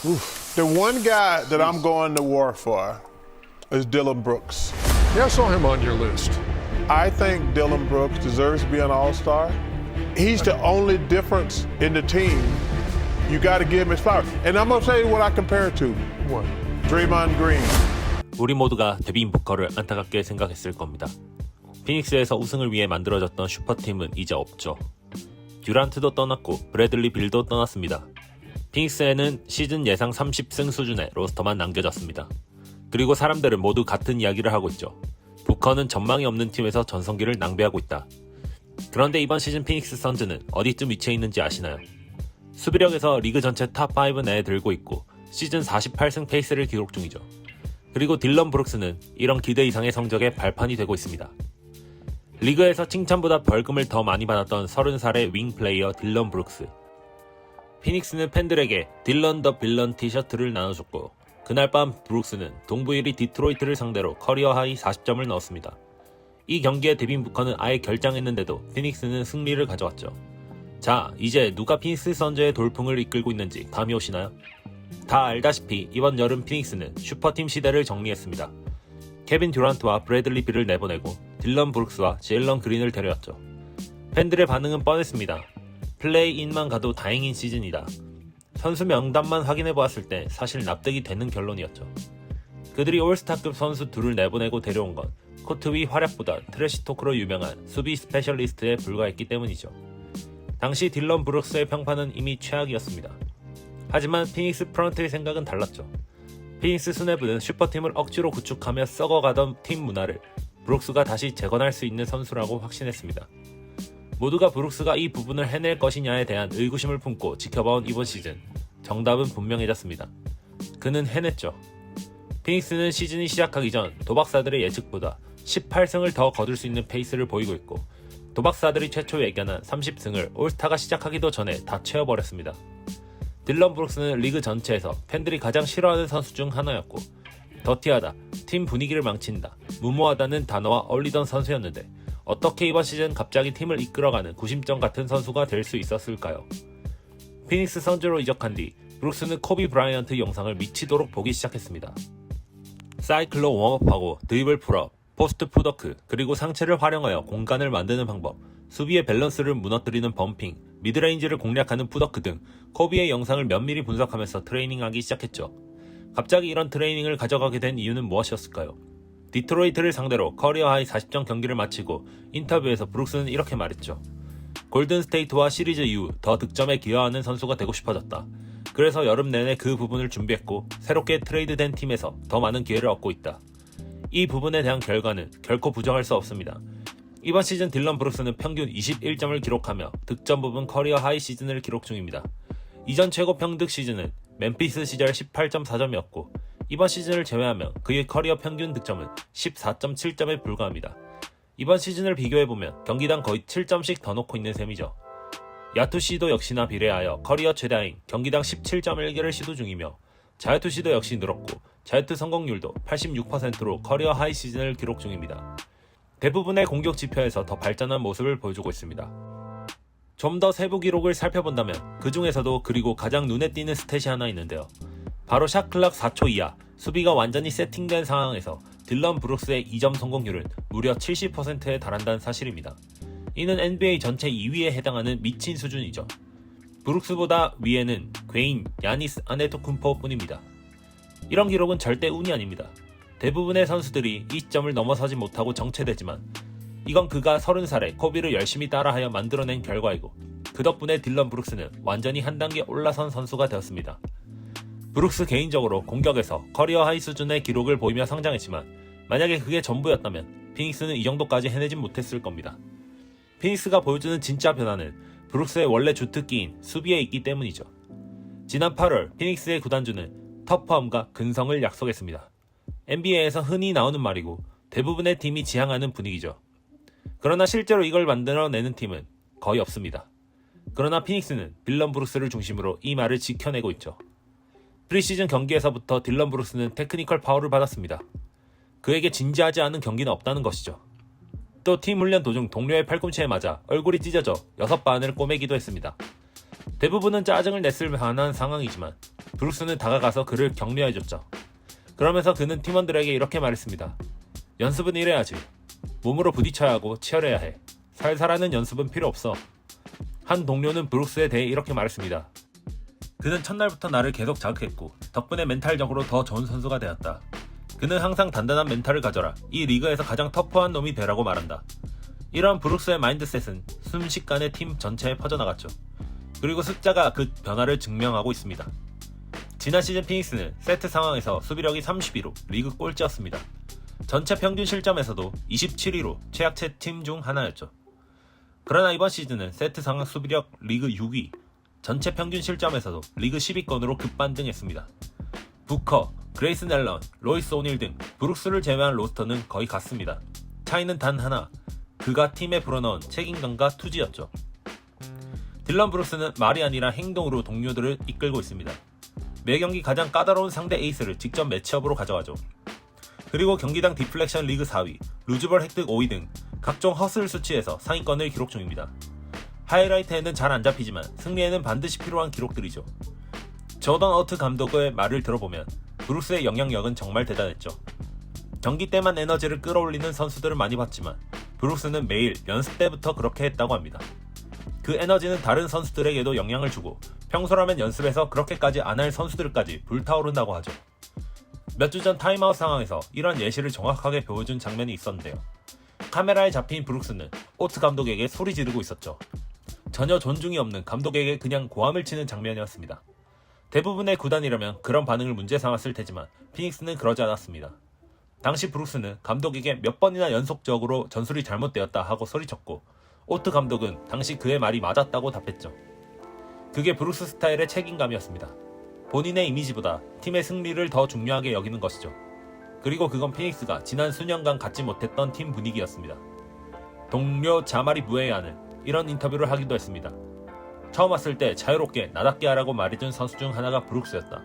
The one guy that I'm going to war for is Dylan Brooks. Yeah, I saw him on your list. I think Dylan Brooks deserves to be an all-star. He's the only difference in the team. You got to give him his flowers. And I'm going to tell you what I compare it to. What? Draymond Green. 우리 모두가 데빈 부커를 안타깝게 생각했을 겁니다. 피닉스에서 우승을 위해 만들어졌던 슈퍼팀은 이제 없죠. 듀란트도 떠났고 브래들리 빌도 떠났습니다. 피닉스에는 시즌 예상 30승 수준의 로스터만 남겨졌습니다. 그리고 사람들은 모두 같은 이야기를 하고 있죠. 부커는 전망이 없는 팀에서 전성기를 낭비하고 있다. 그런데 이번 시즌 피닉스 선즈는 어디쯤 위치해 있는지 아시나요? 수비력에서 리그 전체 탑5 내에 들고 있고 시즌 48승 페이스를 기록 중이죠. 그리고 딜런 브룩스는 이런 기대 이상의 성적의 발판이 되고 있습니다. 리그에서 칭찬보다 벌금을 더 많이 받았던 30살의 윙 플레이어 딜런 브룩스. 피닉스는 팬들에게 딜런 더 빌런 티셔츠를 나눠줬고 그날 밤 브룩스는 동부 1위 디트로이트를 상대로 커리어 하이 40점을 넣었습니다. 이 경기에 데빈 부커는 아예 결장했는데도 피닉스는 승리를 가져왔죠. 자, 이제 누가 피닉스 선즈의 돌풍을 이끌고 있는지 감이 오시나요? 다 알다시피 이번 여름 피닉스는 슈퍼팀 시대를 정리했습니다. 케빈 듀란트와 브래들리 빌을 내보내고 딜런 브룩스와 제일런 그린을 데려왔죠. 팬들의 반응은 뻔했습니다. 플레이인만 가도 다행인 시즌이다. 선수 명단만 확인해보았을 때 사실 납득이 되는 결론이었죠. 그들이 올스타급 선수 둘을 내보내고 데려온 건 코트 위 활약보다 트래시 토크로 유명한 수비 스페셜리스트에 불과했기 때문이죠. 당시 딜런 브룩스의 평판은 이미 최악이었습니다. 하지만 피닉스 프런트의 생각은 달랐죠. 피닉스 수뇌부는 슈퍼팀을 억지로 구축하며 썩어가던 팀 문화를 브룩스가 다시 재건할 수 있는 선수라고 확신했습니다. 모두가 브룩스가 이 부분을 해낼 것이냐에 대한 의구심을 품고 지켜봐온 이번 시즌, 정답은 분명해졌습니다. 그는 해냈죠. 피닉스는 시즌이 시작하기 전 도박사들의 예측보다 18승을 더 거둘 수 있는 페이스를 보이고 있고 도박사들이 최초 예견한 30승을 올스타가 시작하기도 전에 다 채워버렸습니다. 딜런 브룩스는 리그 전체에서 팬들이 가장 싫어하는 선수 중 하나였고 더티하다, 팀 분위기를 망친다, 무모하다는 단어와 어울리던 선수였는데 어떻게 이번 시즌 갑자기 팀을 이끌어가는 구심점 같은 선수가 될 수 있었을까요? 피닉스 선즈로 이적한 뒤 브룩스는 코비 브라이언트 영상을 미치도록 보기 시작했습니다. 사이클로 웜업하고 드리블 풀업, 포스트 푸더크, 그리고 상체를 활용하여 공간을 만드는 방법, 수비의 밸런스를 무너뜨리는 범핑, 미드레인지를 공략하는 푸더크 등 코비의 영상을 면밀히 분석하면서 트레이닝하기 시작했죠. 갑자기 이런 트레이닝을 가져가게 된 이유는 무엇이었을까요? 디트로이트를 상대로 커리어 하이 40점 경기를 마치고 인터뷰에서 브룩스는 이렇게 말했죠. 골든 스테이트와 시리즈 이후 더 득점에 기여하는 선수가 되고 싶어졌다. 그래서 여름 내내 그 부분을 준비했고 새롭게 트레이드된 팀에서 더 많은 기회를 얻고 있다. 이 부분에 대한 결과는 결코 부정할 수 없습니다. 이번 시즌 딜런 브룩스는 평균 21점을 기록하며 득점 부분 커리어 하이 시즌을 기록 중입니다. 이전 최고 평득 시즌은 멤피스 시절 18.4점이었고 이번 시즌을 제외하면 그의 커리어 평균 득점은 14.7점에 불과합니다. 이번 시즌을 비교해보면 경기당 거의 7점씩 더 놓고 있는 셈이죠. 야투시도 역시나 비례하여 커리어 최다인 경기당 17.1개를 시도 중이며 자유투시도 역시 늘었고 자유투 성공률도 86%로 커리어 하이 시즌을 기록 중입니다. 대부분의 공격 지표에서 더 발전한 모습을 보여주고 있습니다. 좀 더 세부 기록을 살펴본다면 그 중에서도 그리고 가장 눈에 띄는 스탯이 하나 있는데요. 바로 샷클락 4초 이하, 수비가 완전히 세팅된 상황에서 딜런 브룩스의 2점 성공률은 무려 70%에 달한다는 사실입니다. 이는 NBA 전체 2위에 해당하는 미친 수준이죠. 브룩스보다 위에는 괴인, 야니스 아네토쿤포 뿐입니다. 이런 기록은 절대 운이 아닙니다. 대부분의 선수들이 이 시점을 넘어서지 못하고 정체되지만 이건 그가 30살에 코비를 열심히 따라하여 만들어낸 결과이고 그 덕분에 딜런 브룩스는 완전히 한 단계 올라선 선수가 되었습니다. 브룩스 개인적으로 공격에서 커리어 하이 수준의 기록을 보이며 성장했지만 만약에 그게 전부였다면 피닉스는 이 정도까지 해내진 못했을 겁니다. 피닉스가 보여주는 진짜 변화는 브룩스의 원래 주특기인 수비에 있기 때문이죠. 지난 8월 피닉스의 구단주는 터프함과 근성을 약속했습니다. NBA에서 흔히 나오는 말이고 대부분의 팀이 지향하는 분위기죠. 그러나 실제로 이걸 만들어내는 팀은 거의 없습니다. 그러나 피닉스는 딜런 브룩스를 중심으로 이 말을 지켜내고 있죠. 프리시즌 경기에서부터 딜런 브룩스는 테크니컬 파울을 받았습니다. 그에게 진지하지 않은 경기는 없다는 것이죠. 또 팀 훈련 도중 동료의 팔꿈치에 맞아 얼굴이 찢어져 6반을 꼬매기도 했습니다. 대부분은 짜증을 냈을 만한 상황이지만 브룩스는 다가가서 그를 격려해줬죠. 그러면서 그는 팀원들에게 이렇게 말했습니다. 연습은 이래야지. 몸으로 부딪혀야 하고 치열해야 해. 살살하는 연습은 필요 없어. 한 동료는 브룩스에 대해 이렇게 말했습니다. 그는 첫날부터 나를 계속 자극했고 덕분에 멘탈적으로 더 좋은 선수가 되었다. 그는 항상 단단한 멘탈을 가져라. 이 리그에서 가장 터프한 놈이 되라고 말한다. 이러한 브룩스의 마인드셋은 순식간에 팀 전체에 퍼져나갔죠. 그리고 숫자가 그 변화를 증명하고 있습니다. 지난 시즌 피닉스는 세트 상황에서 수비력이 32로 리그 꼴찌였습니다. 전체 평균 실점에서도 27위로 최약체 팀 중 하나였죠. 그러나 이번 시즌은 세트 상황 수비력 리그 6위, 전체 평균 실점에서도 리그 10위권으로 급반등했습니다. 부커, 그레이슨 앨런, 로이스 오닐 등 브룩스를 제외한 로스터는 거의 같습니다. 차이는 단 하나, 그가 팀에 불어넣은 책임감과 투지였죠. 딜런 브룩스는 말이 아니라 행동으로 동료들을 이끌고 있습니다. 매 경기 가장 까다로운 상대 에이스를 직접 매치업으로 가져가죠. 그리고 경기당 디플렉션 리그 4위, 루즈볼 획득 5위 등 각종 허슬 수치에서 상위권을 기록 중입니다. 하이라이트에는 잘 안 잡히지만 승리에는 반드시 필요한 기록들이죠. 저던 어트 감독의 말을 들어보면 브룩스의 영향력은 정말 대단했죠. 경기 때만 에너지를 끌어올리는 선수들을 많이 봤지만 브룩스는 매일 연습 때부터 그렇게 했다고 합니다. 그 에너지는 다른 선수들에게도 영향을 주고 평소라면 연습에서 그렇게까지 안 할 선수들까지 불타오른다고 하죠. 몇 주 전 타임아웃 상황에서 이런 예시를 정확하게 보여준 장면이 있었는데요. 카메라에 잡힌 브룩스는 오트 감독에게 소리 지르고 있었죠. 전혀 존중이 없는 감독에게 그냥 고함을 치는 장면이었습니다. 대부분의 구단이라면 그런 반응을 문제 삼았을 테지만 피닉스는 그러지 않았습니다. 당시 브룩스는 감독에게 몇 번이나 연속적으로 전술이 잘못되었다 하고 소리쳤고 오트 감독은 당시 그의 말이 맞았다고 답했죠. 그게 브룩스 스타일의 책임감이었습니다. 본인의 이미지보다 팀의 승리를 더 중요하게 여기는 것이죠. 그리고 그건 피닉스가 지난 수년간 갖지 못했던 팀 분위기였습니다. 동료 자마리 무에야는 이런 인터뷰를 하기도 했습니다. 처음 왔을 때 자유롭게 나답게 하라고 말해준 선수 중 하나가 브룩스였다.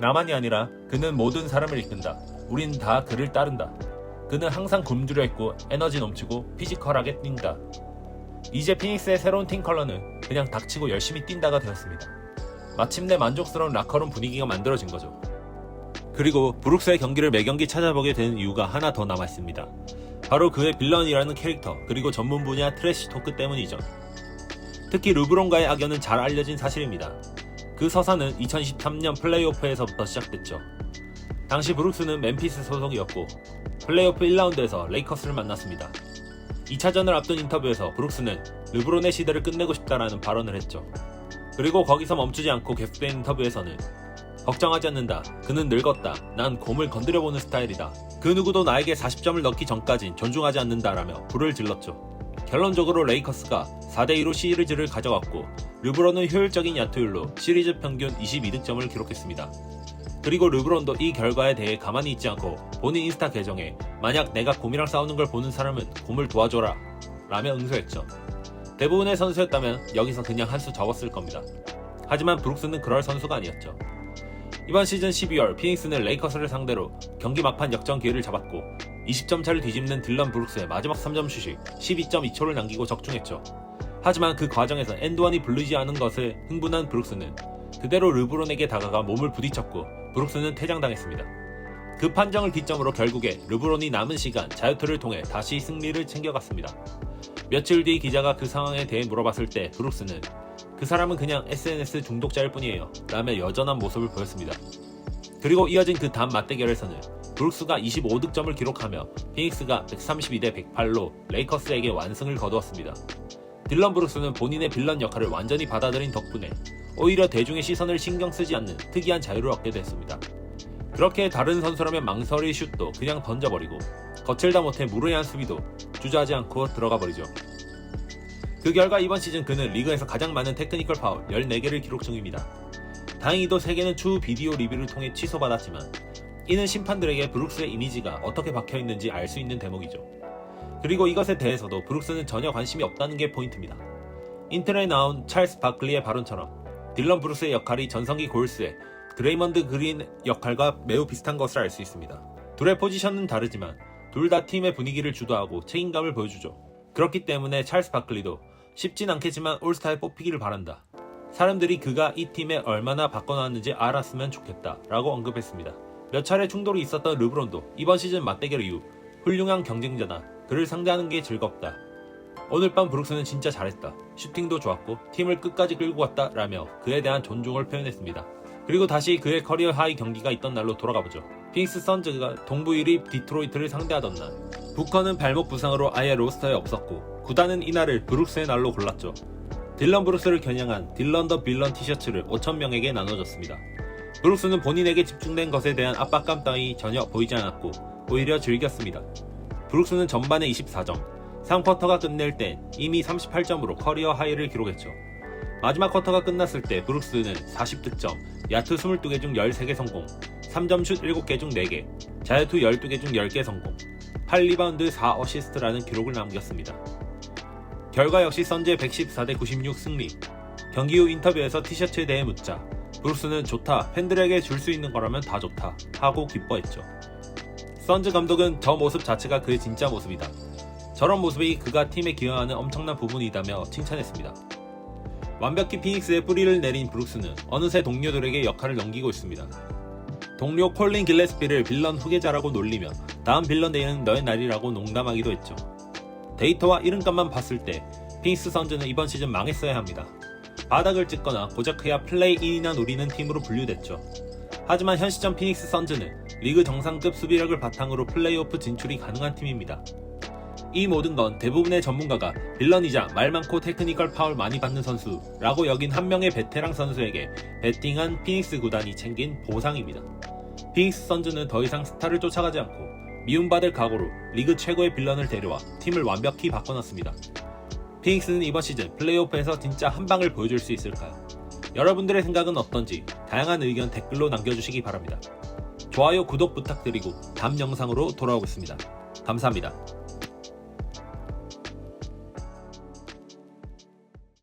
나만이 아니라 그는 모든 사람을 이끈다. 우린 다 그를 따른다. 그는 항상 굶주려 있고 에너지 넘치고 피지컬하게 뛴다. 이제 피닉스의 새로운 팀 컬러는 그냥 닥치고 열심히 뛴다가 되었습니다. 마침내 만족스러운 라커룸 분위기가 만들어진 거죠. 그리고 브룩스의 경기를 매 경기 찾아보게 되는 이유가 하나 더 남아있습니다. 바로 그의 빌런이라는 캐릭터 그리고 전문 분야 트래시 토크 때문이죠. 특히 르브론과의 악연은 잘 알려진 사실입니다. 그 서사는 2023년 플레이오프에서부터 시작됐죠. 당시 브룩스는 멤피스 소속이었고 플레이오프 1라운드에서 레이커스를 만났습니다. 2차전을 앞둔 인터뷰에서 브룩스는 르브론의 시대를 끝내고 싶다라는 발언을 했죠. 그리고 거기서 멈추지 않고 계속된 인터뷰에서는 걱정하지 않는다. 그는 늙었다. 난 곰을 건드려보는 스타일이다. 그 누구도 나에게 40점을 넣기 전까진 존중하지 않는다라며 불을 질렀죠. 결론적으로 레이커스가 4대2로 시리즈를 가져갔고 르브론은 효율적인 야투율로 시리즈 평균 22득점을 기록했습니다. 그리고 르브론도 이 결과에 대해 가만히 있지 않고 본인 인스타 계정에 만약 내가 곰이랑 싸우는 걸 보는 사람은 곰을 도와줘라 라며 응수했죠. 대부분의 선수였다면 여기서 그냥 한 수 접었을 겁니다. 하지만 브룩스는 그럴 선수가 아니었죠. 이번 시즌 12월 피닉스는 레이커스를 상대로 경기 막판 역전 기회를 잡았고 20점 차를 뒤집는 딜런 브룩스의 마지막 3점 슛이 12.2초를 남기고 적중했죠. 하지만 그 과정에서 엔드원이 불리지 않은 것에 흥분한 브룩스는 그대로 르브론에게 다가가 몸을 부딪혔고 브룩스는 퇴장당했습니다. 그 판정을 기점으로 결국에 르브론이 남은 시간 자유투를 통해 다시 승리를 챙겨갔습니다. 며칠 뒤 기자가 그 상황에 대해 물어봤을 때 브룩스는 그 사람은 그냥 SNS 중독자일 뿐이에요 라며 여전한 모습을 보였습니다. 그리고 이어진 그 다음 맞대결에서는 브룩스가 25득점을 기록하며 피닉스가 132대 108로 레이커스에게 완승을 거두었습니다. 딜런 브룩스는 본인의 빌런 역할을 완전히 받아들인 덕분에 오히려 대중의 시선을 신경 쓰지 않는 특이한 자유를 얻게 됐습니다. 그렇게 다른 선수라면 망설일 슛도 그냥 던져버리고 거칠다 못해 무례한 수비도 주저하지 않고 들어가 버리죠. 그 결과 이번 시즌 그는 리그에서 가장 많은 테크니컬 파울 14개를 기록 중입니다. 다행히도 3개는 추후 비디오 리뷰를 통해 취소받았지만 이는 심판들에게 브룩스의 이미지가 어떻게 박혀있는지 알 수 있는 대목이죠. 그리고 이것에 대해서도 브룩스는 전혀 관심이 없다는 게 포인트입니다. 인터넷에 나온 찰스 바클리의 발언처럼 딜런 브룩스의 역할이 전성기 골스의 드레이먼드 그린 역할과 매우 비슷한 것을 알 수 있습니다. 둘의 포지션은 다르지만 둘 다 팀의 분위기를 주도하고 책임감을 보여주죠. 그렇기 때문에 찰스 바클리도 쉽진 않겠지만 올스타에 뽑히기를 바란다. 사람들이 그가 이 팀에 얼마나 바꿔놨는지 알았으면 좋겠다 라고 언급했습니다. 몇 차례 충돌이 있었던 르브론도 이번 시즌 맞대결 이후 훌륭한 경쟁자다. 그를 상대하는 게 즐겁다. 오늘 밤 브룩스는 진짜 잘했다. 슈팅도 좋았고 팀을 끝까지 끌고 갔다 라며 그에 대한 존중을 표현했습니다. 그리고 다시 그의 커리어 하이 경기가 있던 날로 돌아가보죠. 피닉스 선즈가 동부 1위 디트로이트를 상대하던 날, 부커는 발목 부상으로 아예 로스터에 없었고 구단은 이날을 브룩스의 날로 골랐죠. 딜런 브룩스를 겨냥한 딜런 더 빌런 티셔츠를 5,000명에게 나눠줬습니다. 브룩스는 본인에게 집중된 것에 대한 압박감 따위 전혀 보이지 않았고 오히려 즐겼습니다. 브룩스는 전반에 24점, 3쿼터가 끝낼 땐 이미 38점으로 커리어 하이를 기록했죠. 마지막 쿼터가 끝났을 때 브룩스는 40득점, 야투 22개 중 13개 성공, 3점슛 7개 중 4개, 자유투 12개 중 10개 성공, 8리바운드 4어시스트라는 기록을 남겼습니다. 결과 역시 선즈의 114대 96 승리. 경기 후 인터뷰에서 티셔츠에 대해 묻자 브룩스는 좋다, 팬들에게 줄 수 있는 거라면 다 좋다 하고 기뻐했죠. 선즈 감독은 저 모습 자체가 그의 진짜 모습이다. 저런 모습이 그가 팀에 기여하는 엄청난 부분이다며 칭찬했습니다. 완벽히 피닉스에 뿌리를 내린 브룩스는 어느새 동료들에게 역할을 넘기고 있습니다. 동료 콜린 길레스피를 빌런 후계자라고 놀리며 다음 빌런 데이는 너의 날이라고 농담하기도 했죠. 데이터와 이름값만 봤을 때 피닉스 선즈는 이번 시즌 망했어야 합니다. 바닥을 찍거나 고작 그야 플레이-인이나 노리는 팀으로 분류됐죠. 하지만 현 시점 피닉스 선즈는 리그 정상급 수비력을 바탕으로 플레이오프 진출이 가능한 팀입니다. 이 모든 건 대부분의 전문가가 빌런이자 말 많고 테크니컬 파울 많이 받는 선수라고 여긴 한 명의 베테랑 선수에게 베팅한 피닉스 구단이 챙긴 보상입니다. 피닉스 선즈는 더 이상 스타를 쫓아가지 않고 미움받을 각오로 리그 최고의 빌런을 데려와 팀을 완벽히 바꿔놨습니다. 피닉스는 이번 시즌 플레이오프에서 진짜 한 방을 보여줄 수 있을까요? 여러분들의 생각은 어떤지 다양한 의견 댓글로 남겨주시기 바랍니다. 좋아요, 구독 부탁드리고 다음 영상으로 돌아오겠습니다. 감사합니다.